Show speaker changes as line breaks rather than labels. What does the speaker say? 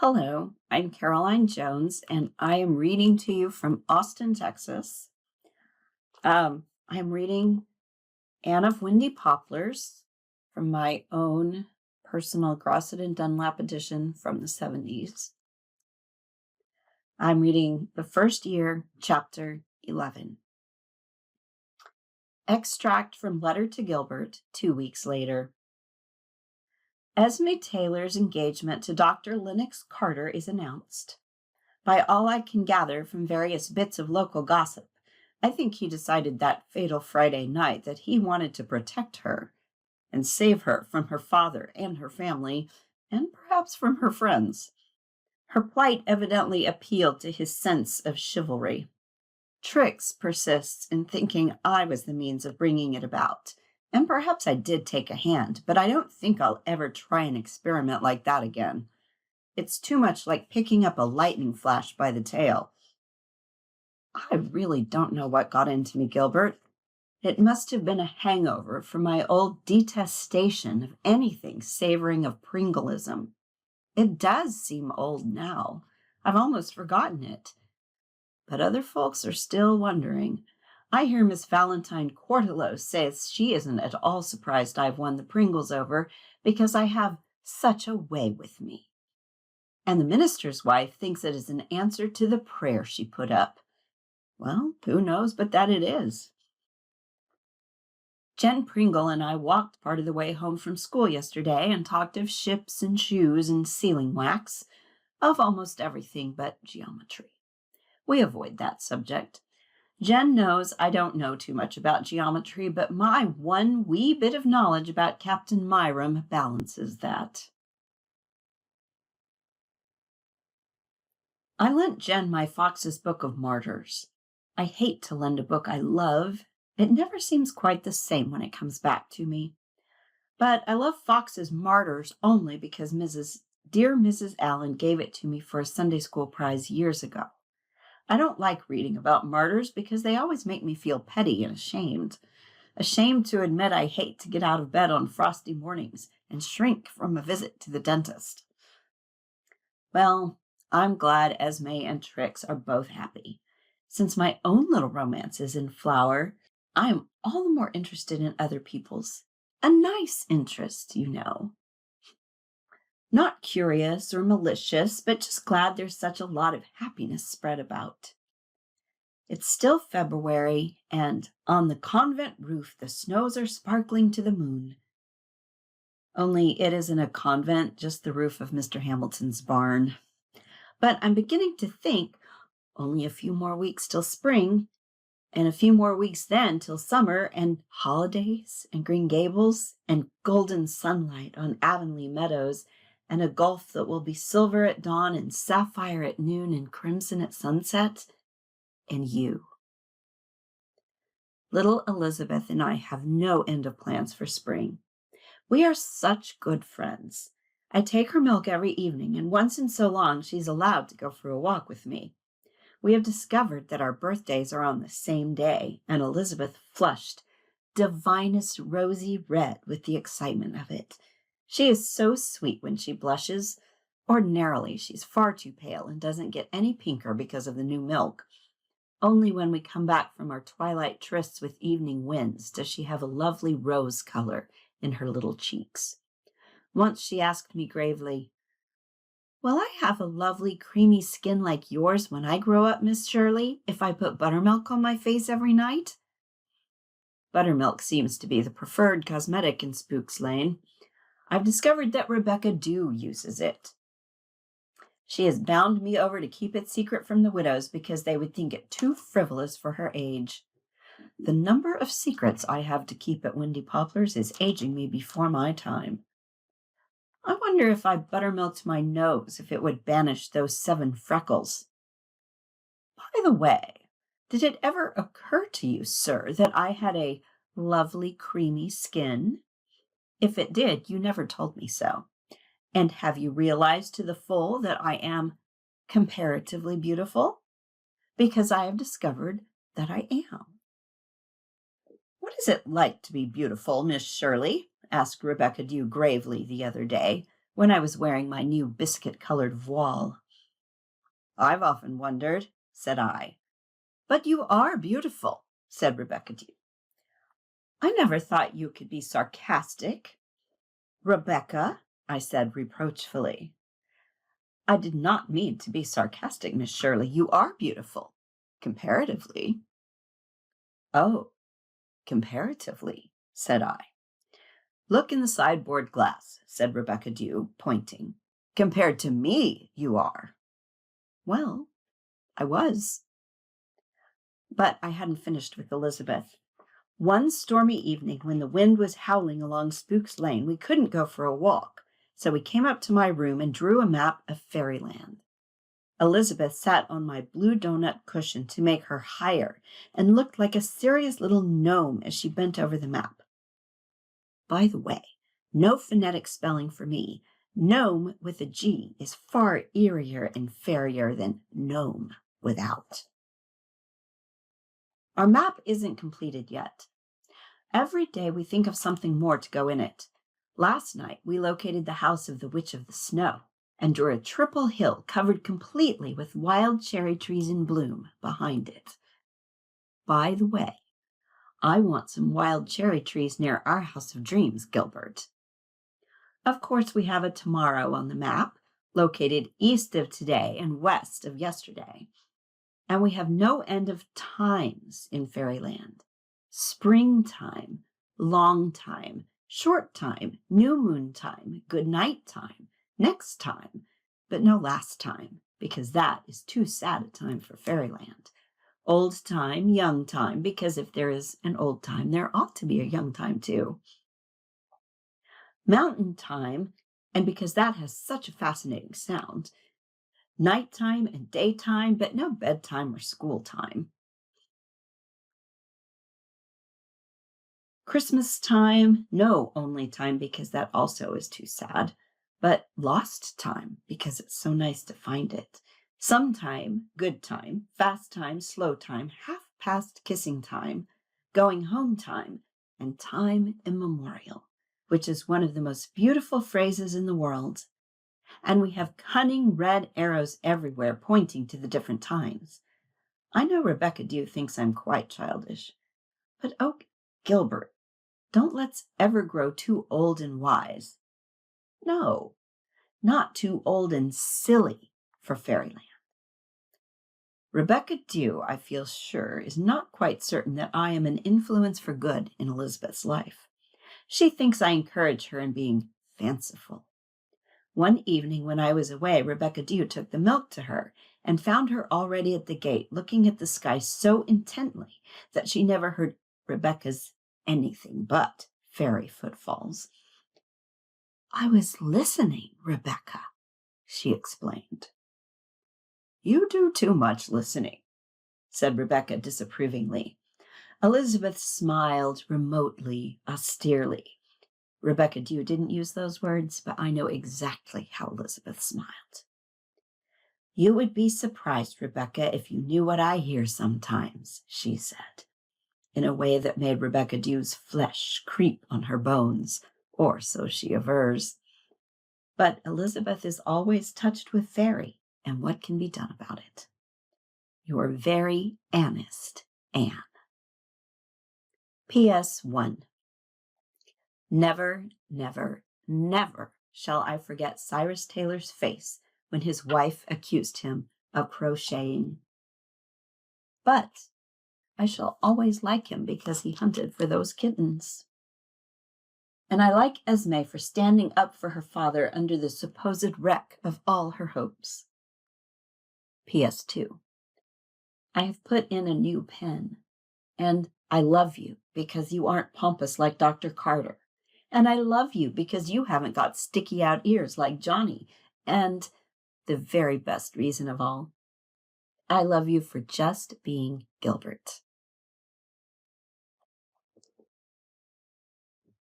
Hello, I'm Caroline Jones, and I am reading to you from Austin, Texas. I'm reading Anne of Windy Poplars from my own personal Grosset and Dunlap edition from the 70s. I'm reading the first year, chapter 11. Extract from Letter to Gilbert 2 weeks later. Esme Taylor's engagement to Dr. Lennox Carter is announced. By all I can gather from various bits of local gossip, I think he decided that fatal Friday night that he wanted to protect her and save her from her father and her family, and perhaps from her friends. Her plight evidently appealed to his sense of chivalry. Trix persists in thinking I was the means of bringing it about, and perhaps I did take a hand, but I don't think I'll ever try an experiment like that again. It's too much like picking up a lightning flash by the tail. I really don't know what got into me, Gilbert. It must have been a hangover from my old detestation of anything savoring of Pringleism. It does seem old now. I've almost forgotten it. But other folks are still wondering. I hear Miss Valentine Cordelow says she isn't at all surprised I've won the Pringles over because I have such a way with me. And the minister's wife thinks it is an answer to the prayer she put up. Well, who knows but that it is. Jen Pringle and I walked part of the way home from school yesterday and talked of ships and shoes and sealing wax, of almost everything but geometry. We avoid that subject. Jen knows I don't know too much about geometry, but my one wee bit of knowledge about Captain Myram balances that. I lent Jen my Fox's Book of Martyrs. I hate to lend a book I love. It never seems quite the same when it comes back to me. But I love Fox's Martyrs only because dear Mrs. Allen gave it to me for a Sunday school prize years ago. I don't like reading about martyrs because they always make me feel petty and ashamed. Ashamed to admit I hate to get out of bed on frosty mornings and shrink from a visit to the dentist. Well, I'm glad Esme and Trix are both happy. Since my own little romance is in flower, I am all the more interested in other people's. A nice interest, you know. Not curious or malicious, but just glad there's such a lot of happiness spread about. It's still February, and on the convent roof the snows are sparkling to the moon. Only it isn't a convent, just the roof of Mr. Hamilton's barn. But I'm beginning to think only a few more weeks till spring, and a few more weeks then till summer, and holidays, and Green Gables, and golden sunlight on Avonlea meadows, and a gulf that will be silver at dawn and sapphire at noon and crimson at sunset, and you. Little Elizabeth and I have no end of plans for spring. We are such good friends. I take her milk every evening, and once in so long she's allowed to go for a walk with me. We have discovered that our birthdays are on the same day, and Elizabeth flushed, divinest rosy red with the excitement of it. She is so sweet when she blushes. Ordinarily, she's far too pale and doesn't get any pinker because of the new milk. Only when we come back from our twilight trysts with evening winds does she have a lovely rose color in her little cheeks. Once she asked me gravely, "Will I have a lovely creamy skin like yours when I grow up, Miss Shirley, if I put buttermilk on my face every night?" Buttermilk seems to be the preferred cosmetic in Spook's Lane. I've discovered that Rebecca Dew uses it. She has bound me over to keep it secret from the widows because they would think it too frivolous for her age. The number of secrets I have to keep at Windy Poplars is aging me before my time. I wonder if I buttermilked my nose, if it would banish those 7 freckles. By the way, did it ever occur to you, sir, that I had a lovely creamy skin? If it did, you never told me so. And have you realized to the full that I am comparatively beautiful? Because I have discovered that I am. What is it like to be beautiful, Miss Shirley? Asked Rebecca Dew gravely the other day, when I was wearing my new biscuit-colored voile. "I've often wondered," said I. "But you are beautiful," said Rebecca Dew. "I never thought you could be sarcastic." "Rebecca," I said reproachfully. "I did not mean to be sarcastic, Miss Shirley. You are beautiful, comparatively." "Oh, comparatively," said I. "Look in the sideboard glass," said Rebecca Dew, pointing. "Compared to me, you are." Well, I was. But I hadn't finished with Elizabeth. One stormy evening, when the wind was howling along Spook's Lane, we couldn't go for a walk, so we came up to my room and drew a map of fairyland. Elizabeth sat on my blue donut cushion to make her higher and looked like a serious little gnome as she bent over the map. By the way, no phonetic spelling for me. Gnome with a G is far eerier and fairier than gnome without. Our map isn't completed yet. Every day we think of something more to go in it. Last night we located the house of the Witch of the Snow and drew a triple hill covered completely with wild cherry trees in bloom behind it. By the way, I want some wild cherry trees near our house of dreams, Gilbert. Of course, we have a tomorrow on the map, located east of today and west of yesterday. And we have no end of times in fairyland. Springtime, long time, short time, new moon time, good night time, next time, but no last time, because that is too sad a time for fairyland. Old time, young time, because if there is an old time, there ought to be a young time too. Mountain time, and because that has such a fascinating sound. Nighttime and daytime, but no bedtime or school time. Christmas time, no only time, because that also is too sad, but lost time, because it's so nice to find it. Sometime, good time, fast time, slow time, half past kissing time, going home time, and time immemorial, which is one of the most beautiful phrases in the world. And we have cunning red arrows everywhere pointing to the different times. I know Rebecca Dew thinks I'm quite childish, but oh, Gilbert, don't let's ever grow too old and wise. No, not too old and silly for fairyland. Rebecca Dew, I feel sure, is not quite certain that I am an influence for good in Elizabeth's life. She thinks I encourage her in being fanciful. One evening when I was away, Rebecca Dew took the milk to her and found her already at the gate, looking at the sky so intently that she never heard Rebecca's anything but fairy footfalls. "I was listening, Rebecca," she explained. "You do too much listening," said Rebecca disapprovingly. Elizabeth smiled remotely, austerely. Rebecca Dew didn't use those words, but I know exactly how Elizabeth smiled. "You would be surprised, Rebecca, if you knew what I hear sometimes," she said, in a way that made Rebecca Dew's flesh creep on her bones, or so she avers. But Elizabeth is always touched with fairy, and what can be done about it? Your very Annest, Anne. P.S. 1. Never, never, never shall I forget Cyrus Taylor's face when his wife accused him of crocheting. But I shall always like him because he hunted for those kittens. And I like Esme for standing up for her father under the supposed wreck of all her hopes. P.S. 2. I have put in a new pen, and I love you because you aren't pompous like Dr. Carter. And I love you because you haven't got sticky out ears like Johnny. And the very best reason of all, I love you for just being Gilbert.